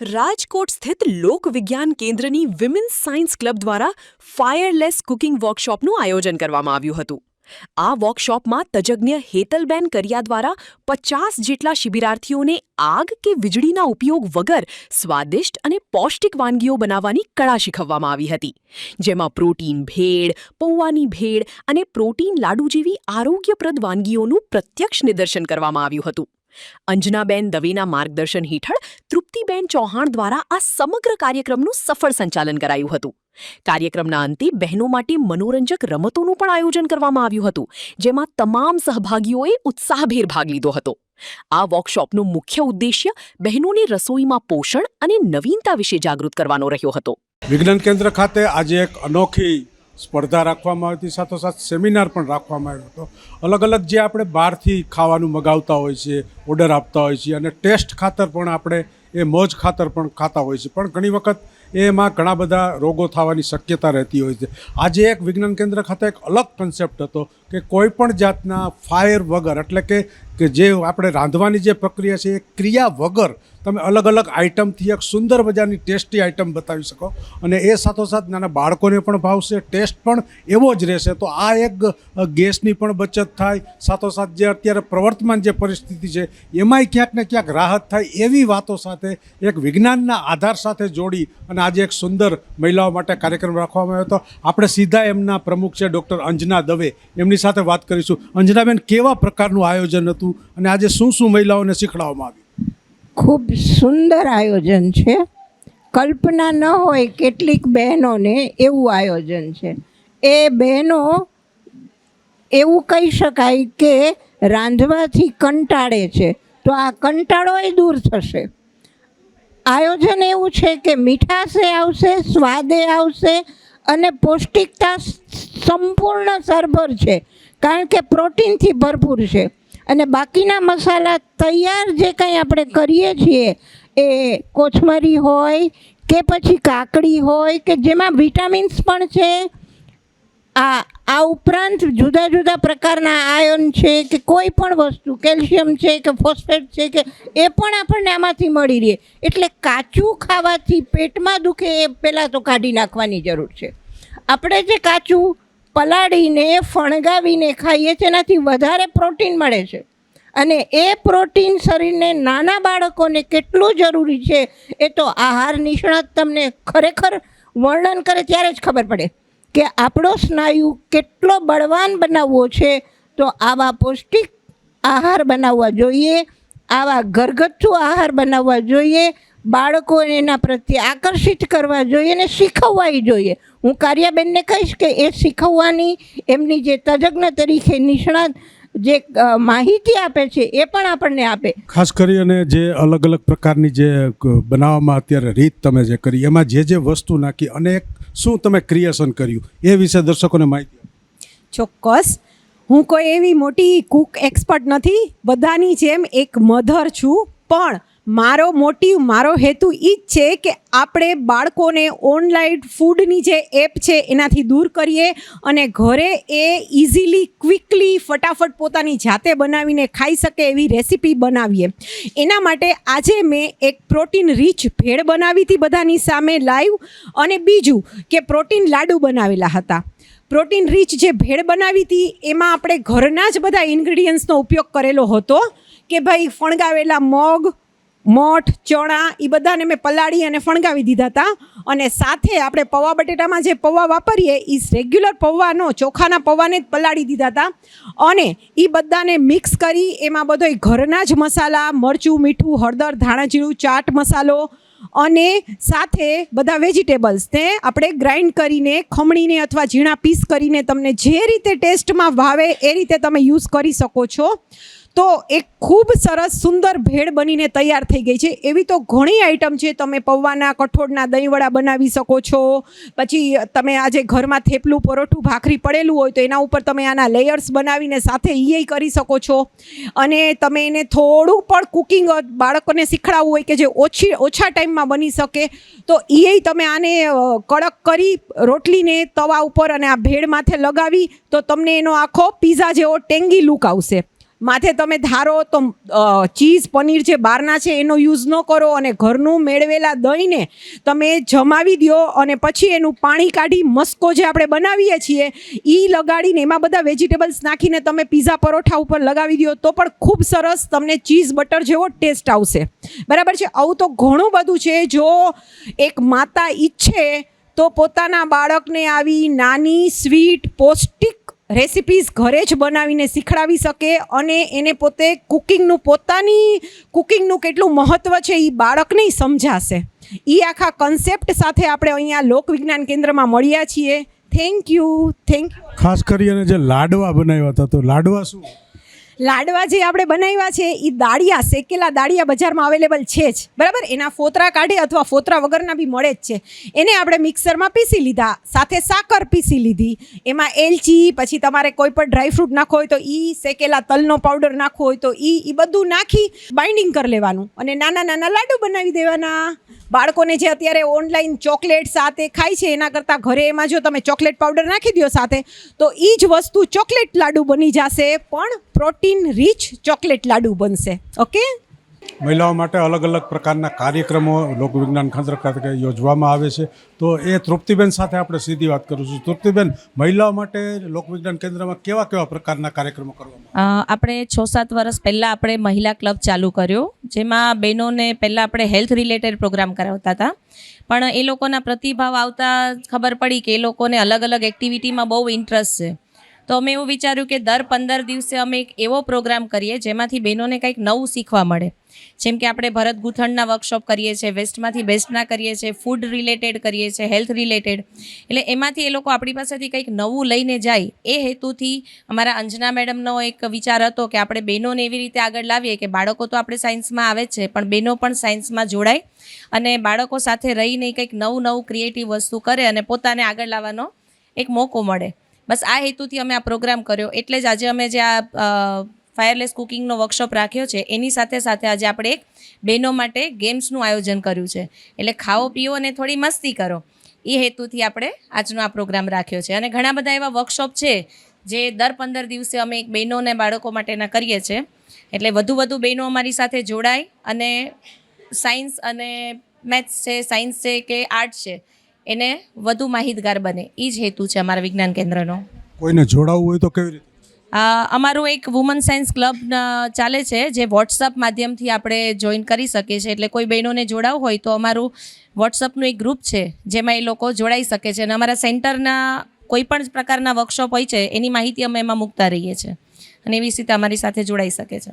રાજકોટ સ્થિત લોક વિજ્ઞાન કેન્દ્રની વિમેન્સ સાયન્સ ક્લબ દ્વારા ફાયરલેસ કુકિંગ વર્કશોપનું આયોજન કરવામાં આવ્યું હતું. આ વર્કશોપમાં તજજ્ઞ હેતલબેન કરિયા દ્વારા 50 જેટલા શિબિરાર્થીઓને આગ કે વીજળીના ઉપયોગ વગર સ્વાદિષ્ટ અને પૌષ્ટિક વાનગીઓ બનાવવાની કળા શીખવવામાં આવી હતી, જેમાં પ્રોટીન ભેળ, પૌવાની ભેળ અને પ્રોટીન લાડુ જેવી આરોગ્યપ્રદ વાનગીઓનું પ્રત્યક્ષ નિદર્શન કરવામાં આવ્યું હતું. અંજનાબેન દવેના માર્ગદર્શન હેઠળ તૃપ્તિબેન ચૌહાણ દ્વારા આ સમગ્ર કાર્યક્રમનું સફળ સંચાલન કરાયું હતું. કાર્યક્રમના અંતે બહેનો માટે મનોરંજક રમતોનું પણ આયોજન કરવામાં આવ્યું હતું, જેમાં તમામ સહભાગીઓએ ઉત્સાહભેર ભાગ લીધો હતો. આ વર્કશોપનો મુખ્ય ઉદ્દેશ્ય બહેનોને રસોઈમાં પોષણ અને નવીનતા વિશે જાગૃત કરવાનો રહ્યો હતો. વિજ્ઞાન કેન્દ્ર ખાતે આજે એક અનોખી સ્પર્ધા રાખવામાં આવી હતી, સાથોસાથ સેમિનાર પણ રાખવામાં આવ્યો હતો. અલગ અલગ જે આપણે બહારથી ખાવાનું મગાવતા હોય છે, ઓર્ડર આપતા હોય છે, અને ટેસ્ટ ખાતર પણ આપણે એ મોજ ખાતર પણ ખાતા હોય છે, પણ ઘણી વખત એમાં ઘણા બધા રોગો થવાની શક્યતા રહેતી હોય છે. આજે એક વિજ્ઞાન કેન્દ્ર ખાતે એક અલગ કન્સેપ્ટ હતો કે કોઈ પણ જાતના ફાયર વગર, એટલે કે જે આપણે રાંધવાની જે પ્રક્રિયા છે એ ક્રિયા વગર તમે અલગ અલગ આઇટમથી એક સુંદર મજાની ટેસ્ટી આઇટમ બતાવી શકો, અને એ સાથોસાથ નાના બાળકોને પણ ભાવશે, ટેસ્ટ પણ એવો જ રહેશે. તો આ એક ગેસની પણ બચત થાય, સાથોસાથ જે અત્યારે પ્રવર્તમાન જે પરિસ્થિતિ છે એમાંય ક્યાંક ને ક્યાંક રાહત થાય, એવી વાતો સાથે એક વિજ્ઞાનના આધાર સાથે જોડી અને આજે એક સુંદર મહિલાઓ માટે કાર્યક્રમ રાખવામાં આવ્યો હતો. આપણે સીધા એમના પ્રમુખ છે ડૉક્ટર અંજના દવે, એમની સાથે વાત કરીશું. અંજનાબેન, કેવા પ્રકારનું આયોજન હતું અને આજે શું શું મહિલાઓને શીખવાડવામાં આવ્યું? ખૂબ સુંદર આયોજન છે. કલ્પના ન હોય કેટલીક બહેનોને એવું આયોજન છે. એ બહેનો એવું કહી શકાય કે રાંધવાથી કંટાળે છે, તો આ કંટાળો એ દૂર થશે. આયોજન એવું છે કે મીઠાશે આવશે, સ્વાદે આવશે અને પૌષ્ટિકતા સંપૂર્ણ સરભર છે, કારણ કે પ્રોટીનથી ભરપૂર છે. અને બાકીના મસાલા તૈયાર જે કંઈ આપણે કરીએ છીએ, એ કોથમરી હોય કે પછી કાકડી હોય કે જેમાં વિટામિન્સ પણ છે, આ ઉપરાંત જુદા જુદા પ્રકારના આયર્ન છે કે કોઈ પણ વસ્તુ, કેલ્શિયમ છે કે ફોસ્ફેટ છે કે એ પણ આપણને આમાંથી મળી રહે. એટલે કાચું ખાવાથી પેટમાં દુખે એ પહેલાં તો કાઢી નાખવાની જરૂર છે. આપણે જે કાચું પલાળીને ફણગાવીને ખાઈએ છીએ એનાથી વધારે પ્રોટીન મળે છે, અને એ પ્રોટીન શરીરને, નાના બાળકોને કેટલું જરૂરી છે એ તો આહાર નિષ્ણાત તમને ખરેખર વર્ણન કરે ત્યારે જ ખબર પડે કે આપણો સ્નાયુ કેટલો બળવાન બનાવવો છે. તો આવા પૌષ્ટિક આહાર બનાવવા જોઈએ, આવા ઘરગથ્થુ આહાર બનાવવા જોઈએ, બાળકોને એના પ્રત્યે આકર્ષિત કરવા જોઈએ અને શીખવવાય જોઈએ. હું કાર્યાબેનને કહીશ કે એ શીખવવાની એમની જે તજજ્ઞ તરીકે નિષ્ણાત જે માહિતી આપે છે એ પણ આપણને આપે. ખાસ કરી અને જે અલગ અલગ પ્રકારની જે બનાવવામાં અત્યારે રીત તમે જે કરી, એમાં જે વસ્તુ નાખી અને શું તમે ક્રિએશન કર્યું એ વિશે દર્શકોને માહિતી આપો. ચોક્કસ. હું કોઈ એવી મોટી કુક એક્સપર્ટ નથી, બધાની જેમ એક મધર છું, પણ મારો હેતુ એ જ છે કે આપણે બાળકોને ઓનલાઈન ફૂડની જે એપ છે એનાથી દૂર કરીએ અને ઘરે એ ઇઝીલી, ક્વિકલી, ફટાફટ પોતાની જાતે બનાવીને ખાઈ શકે એવી રેસીપી બનાવીએ. એના માટે આજે મેં એક પ્રોટીન રીચ ભેળ બનાવી હતી બધાની સામે લાઈવ, અને બીજું કે પ્રોટીન લાડુ બનાવેલા હતા. પ્રોટીન રીચ જે ભેળ બનાવી હતી એમાં આપણે ઘરના જ બધા ઇન્ગ્રીડિયન્ટ્સનો ઉપયોગ કરેલો હતો, કે ભાઈ ફણગાવેલા મગ, મઠ, ચણા એ બધાને મેં પલાળી અને ફણગાવી દીધા હતા, અને સાથે આપણે પૌવા બટેટામાં જે પૌવા વાપરીએ એ રેગ્યુલર પૌવાનો, ચોખાના પૌવાને જ પલાળી દીધા હતા, અને એ બધાને મિક્સ કરી એમાં બધો ઘરના જ મસાલા, મરચું, મીઠું, હળદર, ધાણા જીરું, ચાટ મસાલો અને સાથે બધા વેજીટેબલ્સને આપણે ગ્રાઇન્ડ કરીને, ખમણીને અથવા ઝીણા પીસ કરીને તમને જે રીતે ટેસ્ટમાં ભાવે એ રીતે તમે યુઝ કરી શકો છો. તો એક ખૂબ સરસ સુંદર ભેળ બનીને તૈયાર થઈ ગઈ છે. એવી તો ઘણી આઈટમ છે. તમે પૌવાના, કઠોળના દહીંવડા બનાવી શકો છો. પછી તમે આજે ઘરમાં થેપલું, પરોઠું, ભાખરી પડેલું હોય તો એના ઉપર તમે આના લેયર્સ બનાવીને સાથે એ કરી શકો છો. અને તમે એને થોડું પણ કુકિંગ બાળકોને શીખડાવવું હોય કે જે ઓછા ટાઈમમાં બની શકે, તો એ તમે આને કડક કરી રોટલીને તવા ઉપર અને આ ભેળ માથે લગાવી તો તમને એનો આખો પીઝા જેવો ટેંગી લુક આવશે. માથે તમે ધારો તો ચીઝ પનીર જે બહારના છે એનો યુઝ ન કરો અને ઘરનું મેળવેલા દહીંને તમે જમાવી દો અને પછી એનું પાણી કાઢી મસ્કો જે આપણે બનાવીએ છીએ એ લગાડીને એમાં બધા વેજીટેબલ્સ નાખીને તમે પીઝા પરોઠા ઉપર લગાવી દો તો પણ ખૂબ સરસ તમને ચીઝ બટર જેવો ટેસ્ટ આવશે. બરાબર છે. આવું તો ઘણું બધું છે. જો એક માતા ઈચ્છે તો પોતાના બાળકને આવી નાની સ્વીટ પૌષ્ટિક રેસિપીઝ ઘરે જ બનાવીને શીખડાવી શકે અને એને પોતે કુકિંગનું કેટલું મહત્ત્વ છે એ બાળકને સમજાશે. એ આખા કન્સેપ્ટ સાથે આપણે અહીંયા લોક વિજ્ઞાન કેન્દ્રમાં મળ્યા છીએ. Thank you. ખાસ કરીને જે લાડવા બનાવ્યા હતા, તો લાડવા શું? લાડવા જે આપણે બનાવ્યા છે એ દાળિયા, શેકેલા દાળિયા બજારમાં અવેલેબલ છે જ. બરાબર. એના ફોતરા કાઢે અથવા ફોતરા વગરના બી મળે જ છે. એને આપણે મિક્સરમાં પીસી લીધા, સાથે સાકર પીસી લીધી, એમાં એલચી, પછી તમારે કોઈ પણ ડ્રાયફ્રૂટ નાખવો હોય તો શેકેલા તલનો પાવડર નાખવો હોય તો એ બધું નાખી બાઇન્ડિંગ કરી લેવાનું અને નાના નાના લાડુ બનાવી દેવાના. બાળકોને જે અત્યારે ઓનલાઈન ચોકલેટ સાથે ખાય છે એના કરતાં ઘરે એમાં જો તમે ચોકલેટ પાવડર નાખી દો સાથે તો એ જ વસ્તુ ચોકલેટ લાડુ બની જશે, પણ પ્રોટીન રીચ ચોકલેટ લાડુ બનશે. ઓકે. મહિલાઓ માટે અલગ અલગ પ્રકારના કાર્યક્રમો લોકવિજ્ઞાન કેન્દ્ર ખાતે યોજવામાં આવે છે. તો એ તૃપ્તિબેન સાથે આપણે સીધી વાત કરું છું. તૃપ્તિબેન, મહિલાઓ માટે લોકવિજ્ઞાન કેન્દ્રમાં કેવા પ્રકારના કાર્યક્રમો કરવામાં આપણે 6-7 વર્ષ પહેલાં આપણે મહિલા ક્લબ ચાલુ કર્યો, જેમાં બહેનોને પહેલાં આપણે હેલ્થ રિલેટેડ પ્રોગ્રામ કરાવતા હતા. પણ એ લોકોના પ્રતિભાવ આવતા ખબર પડી કે એ લોકોને અલગ અલગ એક્ટિવિટીમાં બહુ ઇન્ટરેસ્ટ છે. તો અમે એવું વિચાર્યું કે દર 15 દિવસે અમે એક એવો પ્રોગ્રામ કરીએ જેમાંથી બહેનોને કંઈક નવું શીખવા મળે. જેમ કે આપણે ભરત ગૂંથણના વર્કશોપ કરીએ છીએ, વેસ્ટમાંથી બેસ્ટના કરીએ છીએ, ફૂડ રિલેટેડ કરીએ છીએ, હેલ્થ રિલેટેડ. એટલે એમાંથી એ લોકો આપણી પાસેથી કંઈક નવું લઈને જાય. એ હેતુથી અમારા અંજના મેડમનો એક વિચાર હતો કે આપણે બહેનોને એવી રીતે આગળ લાવીએ કે બાળકો તો આપણે સાયન્સમાં આવે જ છે, પણ બહેનો પણ સાયન્સમાં જોડાય અને બાળકો સાથે રહીને કંઈક નવું ક્રિએટિવ વસ્તુ કરે અને પોતાને આગળ લાવવાનો એક મોકો મળે. બસ આ હેતુથી અમે આ પ્રોગ્રામ કર્યો. એટલે જ આજે અમે જે આ ફાયરલેસ કુકિંગનો વર્કશોપ રાખ્યો છે એની સાથે આજે આપણે એક બહેનો માટે ગેમ્સનું આયોજન કર્યું છે. એટલે ખાઓ પીઓ અને થોડી મસ્તી કરો, એ હેતુથી આપણે આજનો આ પ્રોગ્રામ રાખ્યો છે. અને ઘણા બધા એવા વર્કશોપ છે જે દર 15 દિવસે અમે એક બહેનો અને બાળકો માટેના કરીએ છીએ. એટલે વધુ બહેનો અમારી સાથે જોડાય અને સાયન્સ અને મેથ્સ છે, સાયન્સ છે કે આર્ટ્સ છે એને વધુ માહિતગાર બને, એ જ હેતુ છે અમારા વિજ્ઞાન કેન્દ્રનો. કોઈને જોડાવવું હોય તો કેવી રીતે? અમારું એક વુમન સાયન્સ ક્લબ ચાલે છે જે વોટ્સઅપ માધ્યમથી આપણે જોઈન કરી શકીએ છીએ. એટલે કોઈ બહેનોને જોડાવવું હોય તો અમારું વોટ્સઅપનું એક ગ્રુપ છે જેમાં એ લોકો જોડાઈ શકે છે. અને અમારા સેન્ટરના કોઈ પણ પ્રકારના વર્કશોપ હોય છે એની માહિતી અમે એમાં મૂકતા રહીએ છીએ અને એવી રીતે અમારી સાથે જોડાઈ શકે છે.